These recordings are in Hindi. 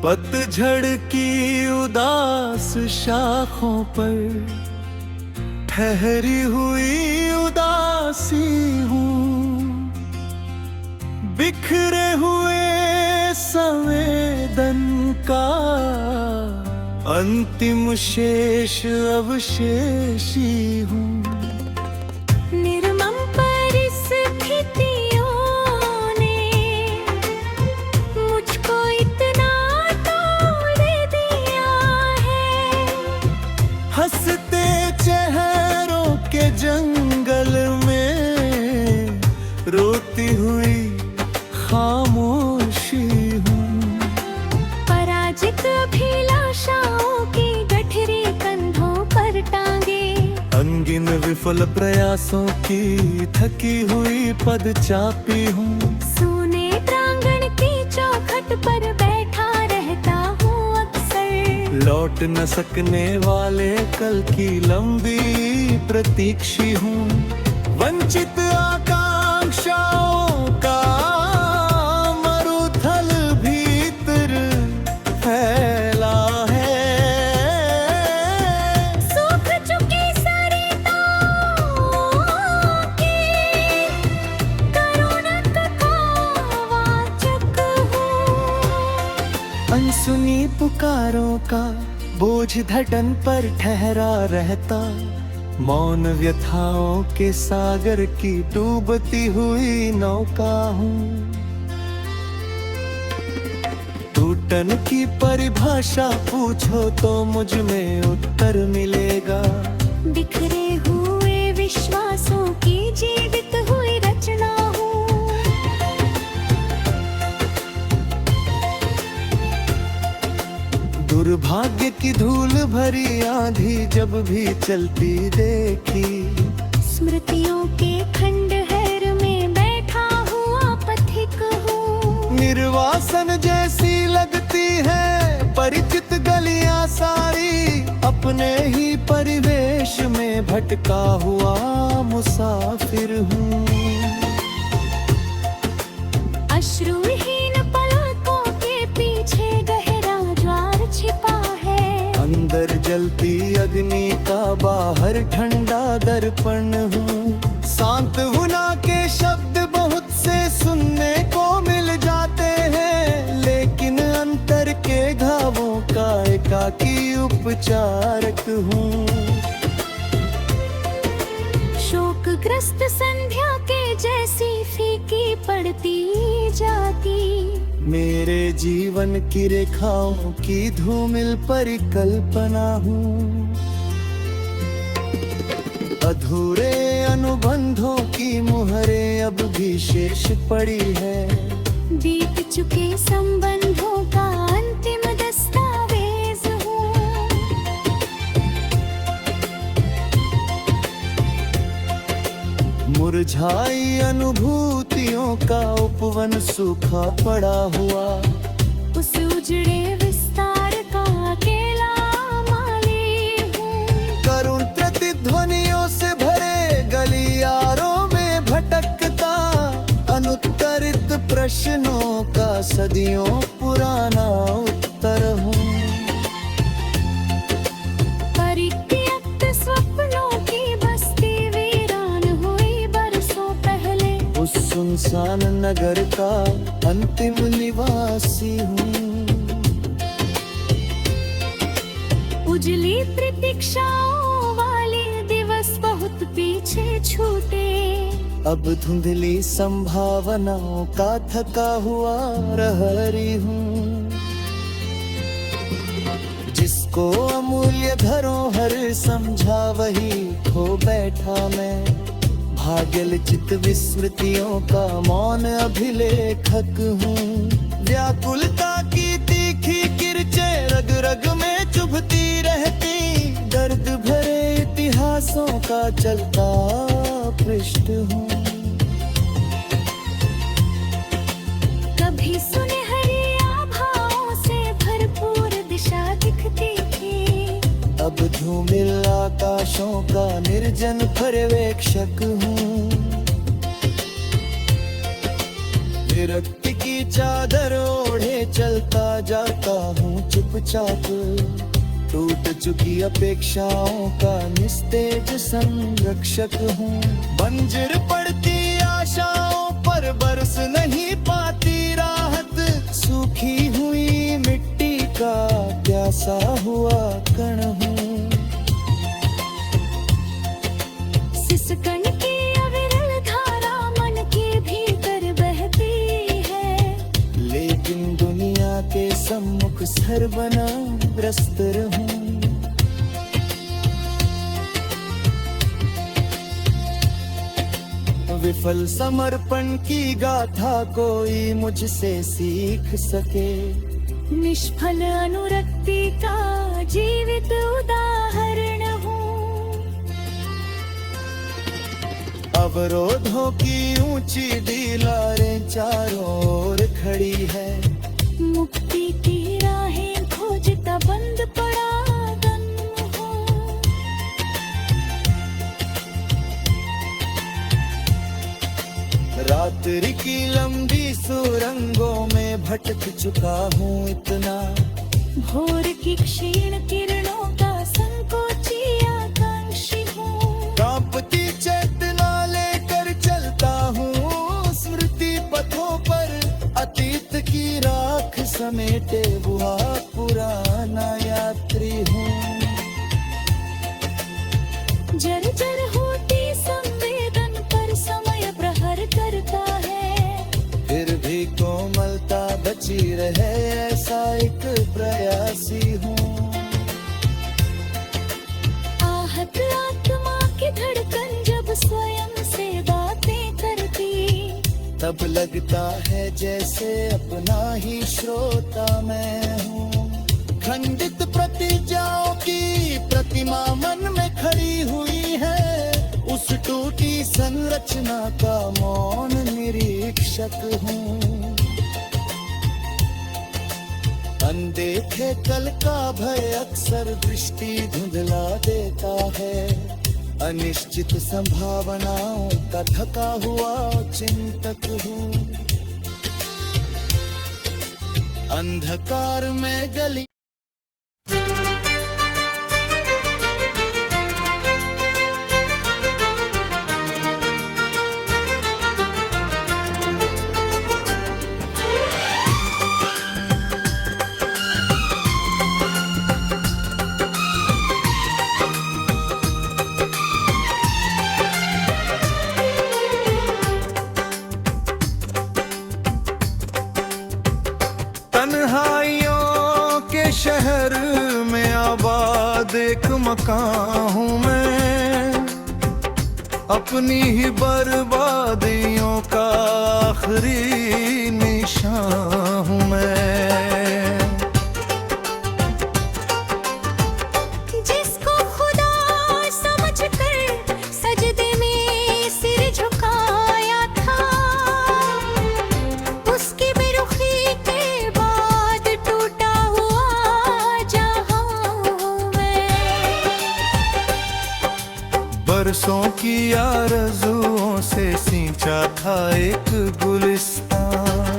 पतझड़ की उदास शाखों पर ठहरी हुई उदासी हूँ, बिखरे हुए संवेदन का अंतिम शेष अवशेषी हूँ। निर्मम परिस्थितियों ने मुझको इतना तोड़ दिया है। हंसते चेहरों के जंगल में रोती हुई खामोशी हूँ। पराजित अभिलाषाओं की गठरी कंधों पर टांगे, अंगिन विफल प्रयासों की थकी हुई पदचापी हूँ। सोने प्रांगण की चौखट पर बैठा रहता हूँ अक्सर। लौट न सकने वाले कल की लंबी प्रतीक्षी हूँ। वंचित आकांक्षाओं का मरुथल भीतर फैला है। सूख चुकी सरिताओं की करुणा का वाचक हूँ। अनसुनी पुकारों का बोझ धड़न पर ठहरा रहता, मौन व्यथाओं के सागर की डूबती हुई नौका हूँ। टूटन की परिभाषा पूछो तो मुझ में उत्तर मिलेगा। बिखरे हुए विश्वासों की जीवित हुई रचना हूँ। दुर्भाग्य की धूल भरी आंधी जब भी चलती देखी, स्मृतियों के खंडहर में बैठा हुआ पथिक हूँ। निर्वासन जैसी लगती है परिचित गलियां सारी, अपने ही परिवेश में भटका हुआ मुसाफिर हूँ। अश्रुहीन पलकों के पीछे गहरा ज्वार छिपा है। अंदर जलती अग्नि का बाहर ठंडा दर्पण हूँ। सांत्वना के शब्द बहुत से सुनने को मिल जाते हैं, लेकिन अंतर के घावों का एकाकी उपचारक हूँ। शोकग्रस्त संध्या के जैसी फीकी पड़ती जाती, मेरे जीवन की रेखाओं की धूमिल परिकल्पना हूँ। अधूरे अनुबंधों की मुहरें अब भी शेष पड़ी है। बीत चुके संबंधों का अंतिम दस्तावेज हूँ। मुरझाई अनुभूतियों का उपवन सूखा पड़ा हुआ, उस उजड़े विस्तार का अकेला माली हूँ। करुण प्रतिध्वनियों से भरे गलियारों में भटकता, अनुत्तरित प्रश्नों का सदियों पुराना उत्तर हूँ। परित्यक्त स्वप्नों की बस्ती वीरान हुई बरसों पहले, उस सुनसान नगर का अंतिम निवासी हूँ। उजली प्रतीक्षाओं वाले दिवस बहुत पीछे छूटे, अब धुंधली संभावनाओं का थका हुआ रहरी हूँ। जिसको अमूल्य धरोहर समझा वही खो बैठा मैं, भाग्य चित विस्मृतियों का मौन अभिलेखक हूँ। व्याकुलता की तीखी किरचे रग रग में चुभती रहती, दर्द भरे इतिहासों का चलता पृष्ठ हूँ। कभी सुनहरी आभाओं से भरपूर दिशा दिखती थी, अब धूमिल आकाशों का निर्जन पर्यवेक्षक हूँ। विरक्ति की चादर ओढ़े चलता जाता हूँ चुपचाप। टूट चुकी अपेक्षाओं का निस्तेज संरक्षक हूँ। बंजर पड़ती आशाओं पर बरस नहीं पाती राहत। सूखी हुई मिट्टी का प्यासा हुआ कण हूँ। सिसकन की अविरल धारा मन के भीतर बहती है, लेकिन दुनिया के सम्मुख सर बना ग्रस्त रहूं। विफल समर्पण की गाथा कोई मुझसे सीख सके। निष्फल अनुरक्ति का जीवित उदाहरण हूँ। अवरोधों की ऊंची दीवारें चारों ओर खड़ी है। मुक्ति की राहें खोजता बंद पड़ा दम हूँ। रात्रि की लंबी सुरंगों में भटक चुका हूँ इतना। भोर की क्षीण किरणों का संकोची आकांक्षी हूँ। कांपती चेतना लेकर चलता हूँ स्मृति पथों पर। अतीत की राख समेटे हुआ पुराना यात्री हूँ। जर्जर होती संवेदन पर समय प्रहर करता है। फिर भी कोमलता बची रहे ऐसा एक प्रयासी हूँ। आहत आत्मा की धड़कन जब स्वयं से बातें करती, तब लगता है जैसे अपना ही श्रोता मैं हूँ। खंडित प्रतिज्ञाओं की प्रतिमा मन में खड़ी हुई है। उस टूटी संरचना का मौन निरीक्षक हूँ। अनदेखे कल का भय अक्सर दृष्टि धुंधला देता है। अनिश्चित संभावनाओं का थका हुआ चिंतक हूँ। अंधकार में गली तन्हाइयों के शहर में आबाद एक मकान हूँ मैं। अपनी ही बर्बादियों का आखिरी निशान हूँ मैं। जिसको खुदा समझकर सजदे में सिर झुकाया था, उसकी बेरुखी के बाद टूटा हुआ जहां हूँ मैं। बरसों की आरज़ुओं से सींचा था एक गुलिस्तान।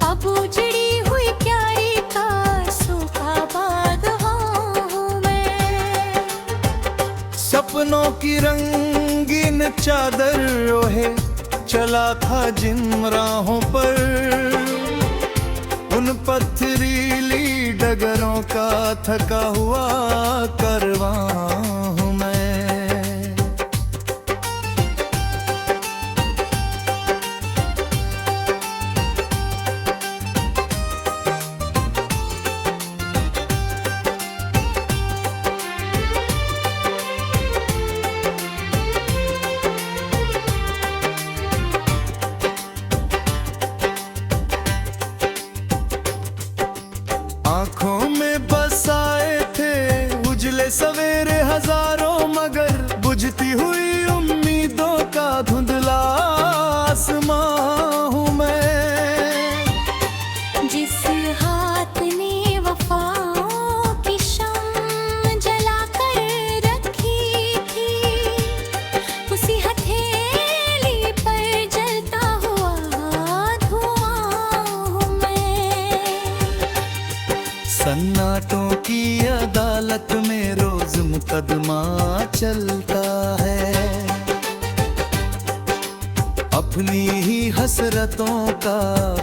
अब उजड़ी हुई क्यारी का सूखा बाग हूँ मैं। सपनों की रंगीन चादर ओढ़े चला था जिन राहों पर। उन पथरीली डगरों का थका हुआ कारवां हूँ मैं। आँखों में बसाए थे उजले सवेरे हजारों, मगर बुझती हुई उम्मीदों का धुंधला आसमां हूँ मैं। जिस हाथ ने वफाओं की शम्म जला कर रखी थी, उसी हथेली पर जलता हुआ सन्नाटों की अदालत में रोज मुकदमा चलता है। अपनी ही हसरतों का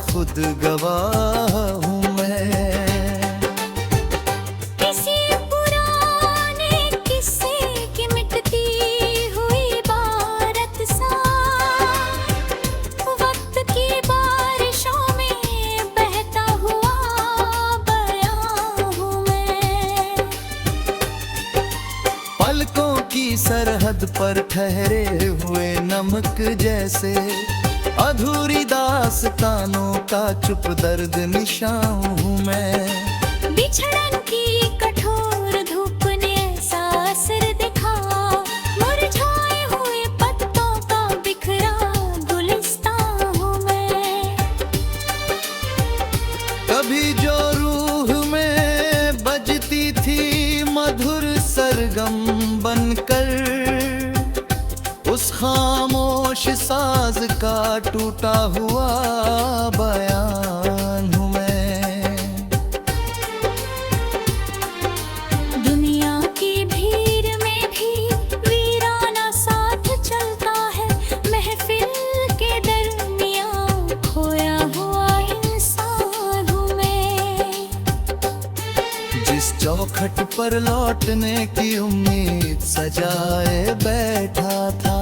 खुद गवाह हूँ मैं। किसी पुराने किस्से की मिटती हुई इबारत सा, वक्त की बारिशों में बहता हुआ बयां हूँ मैं। पलकों की सरहद पर ठहरे हुए नमक जैसे अधूरी दास्तानों का चुप दर्द निशान हूँ मैं। बिछड़न की कठोर धूप ने ऐसा असर दिखा, मुरझाए हुए पत्तों का बिखरा गुलिस्तां हूँ मैं। कभी जो रूह में बजती थी मधुर सरगम बनकर, उस खामोश साज का टूटा हुआ बयान हूँ मैं। दुनिया की भीड़ में भी वीराना साथ चलता है, महफिल के दरमियां खोया हुआ इंसान हूँ मैं। जिस चौखट पर लौटने की उम्मीद सजाए बैठा था,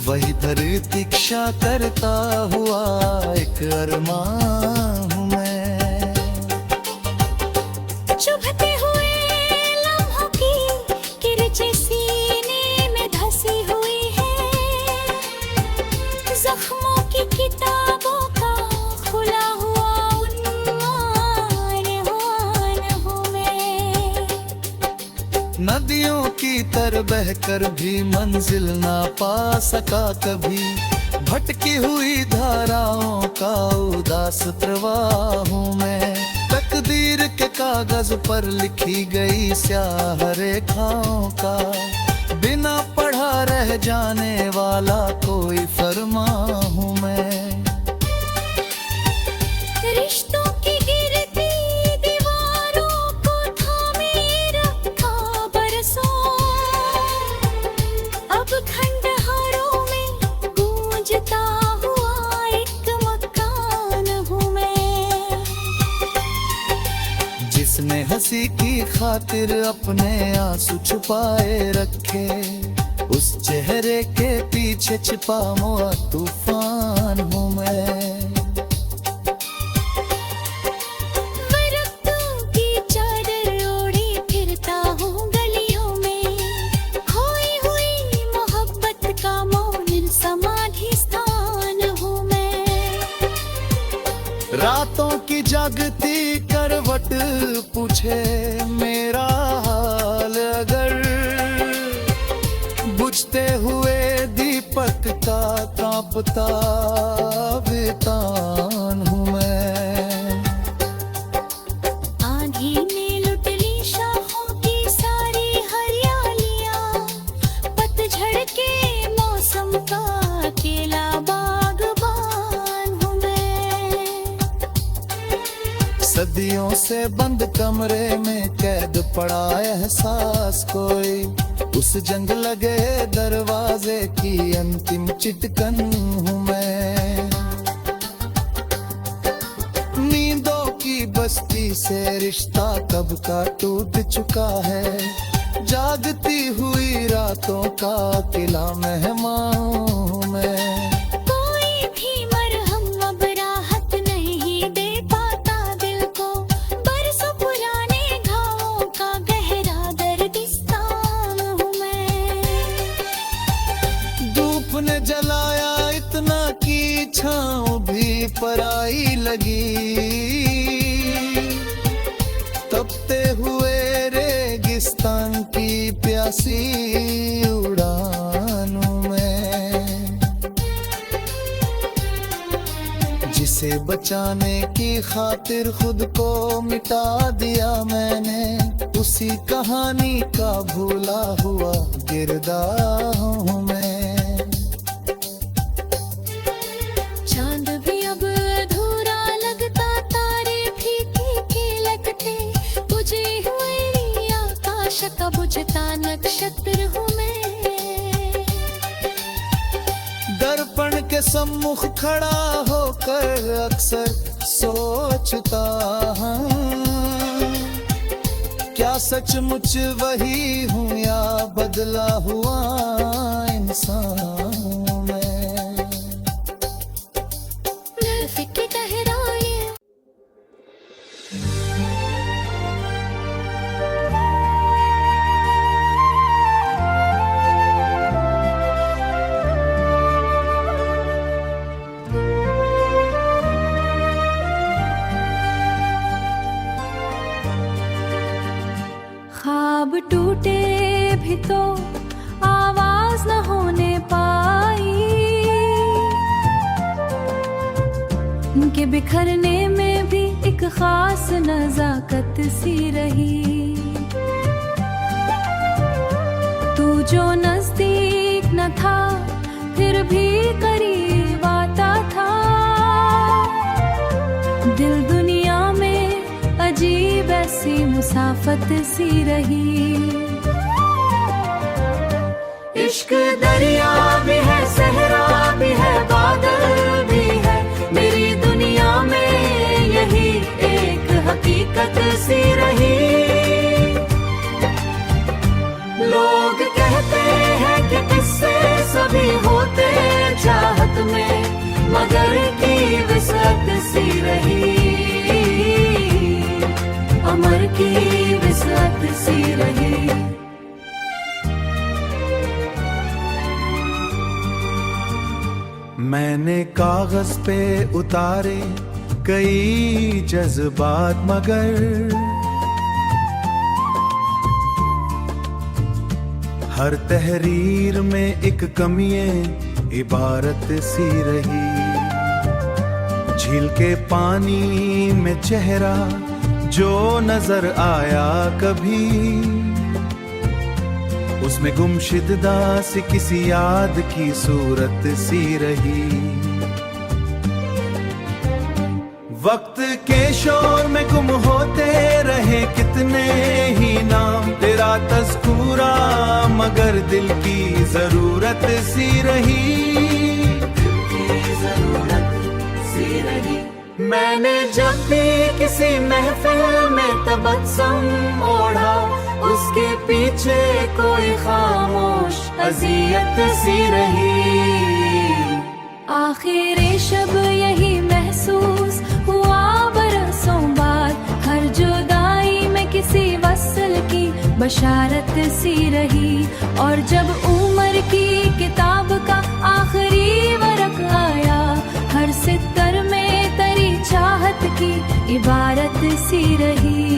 वही प्रतीक्षा करता हुआ एक अरमान हूँ मैं। चुभते हुए लम्हों की किरचें सीने में धसी हुई है, जख्मों की किताबों का खुला हुआ उन्वान हूँ मैं। नदियों की तरह बहकर भी मंजिल ना पा सका कभी, भटकी हुई धाराओं का उदास प्रवाह हूँ मैं। तकदीर के कागज पर लिखी गई स्याह रेखाओं का बिना पढ़ा रह जाने वाला कोई फरमान हूँ मैं। रिश्तों की गिरती दीवारों को थामे रखा बरसों, अब खंडहरों में गूंजता हुआ एक मकान हूँ मैं। जिसने हंसी की खातिर अपने आंसू छुपाए रखे, उस चेहरे के पीछे छिपा हुआ तूफान हूँ मैं। वरक्तों की चादर ओढ़े फिरता हूँ गलियों में, खोई हुई मोहब्बत का मौन समाधि स्थान हूँ मैं। रातों की जागती करवट पूछे मेरा हाल अगर, बुझते हुए दीपक का कांपता बेतान हूँ मैं। आंधी ने लुट ली शाखों की सारी हरियालियां, पतझड़ के मौसम का अकेला बागबान हूँ मैं। सदियों से बंद कमरे में कैद पड़ा एहसास कोई, उस जंग लगे दरवाजे की अंतिम चिटकन हूँ मैं। नींदों की बस्ती से रिश्ता कब का टूट चुका है, जागती हुई रातों का अकेला मेहमान हूँ मैं। कोई भी मरहम अब राहत नहीं दे पाता दिल को, बरसों पुराने घावों का गहरा दर्दिस्तान हूँ मैं। धूप ने जलाया इतना कि छाँव भी पराई लगी, तपते हुए रेगिस्तान की प्यासी उड़ान हूँ मैं। जिसे बचाने की खातिर खुद को मिटा दिया मैंने, उसी कहानी का भूला हुआ किरदार हूँ मैं। चांद भी अब अधूरा लगता, तारे फीके सम्मुख खड़ा होकर अक्सर सोचता हूँ, क्या सचमुच वही हूँ या बदला हुआ इंसान हूँ मैं। फिक्र गहराई ख्वाब टूटे भी तो आवाज न होने पाई, उनके बिखरने में भी एक खास नजाकत सी रही। तू जो नजदीक न था फिर भी करीब आता था, दिल दुनिया में अजीब ऐसी मुसाफत सी रही। इश्क दरिया भी है, सहरा भी है, बादल भी है, मेरी दुनिया में यही एक हकीकत सी रही। लोग कहते हैं कि किस्से सभी होते चाहत में, मगर की विसअत सी रही, अमर की विसअत सी रही। मैंने कागज पे उतारे कई जज्बात, मगर हर तहरीर में एक कमिए इबारत सी रही। झील के पानी में चेहरा जो नजर आया कभी, उसमें गुमशुदा सी किसी याद की सूरत सी रही। वक्त के शोर में गुम होते रहे कितने ही नाम, तेरा तज़कुरा मगर दिल की जरूरत सी रही, दिल की जरूरत सी रही। मैंने जब भी किसी महफिल में तबस्सुम ओढ़ा, उसके पीछे कोई खामोश अज़ियत सी रही। आखिर शब यही महसूस हुआ बरसों बाद, हर जुदाई में किसी वस्ल की बशारत सी रही। और जब उम्र की किताब का आखिरी वरक आया, हर सितर में तरी चाहत की इबारत सी रही।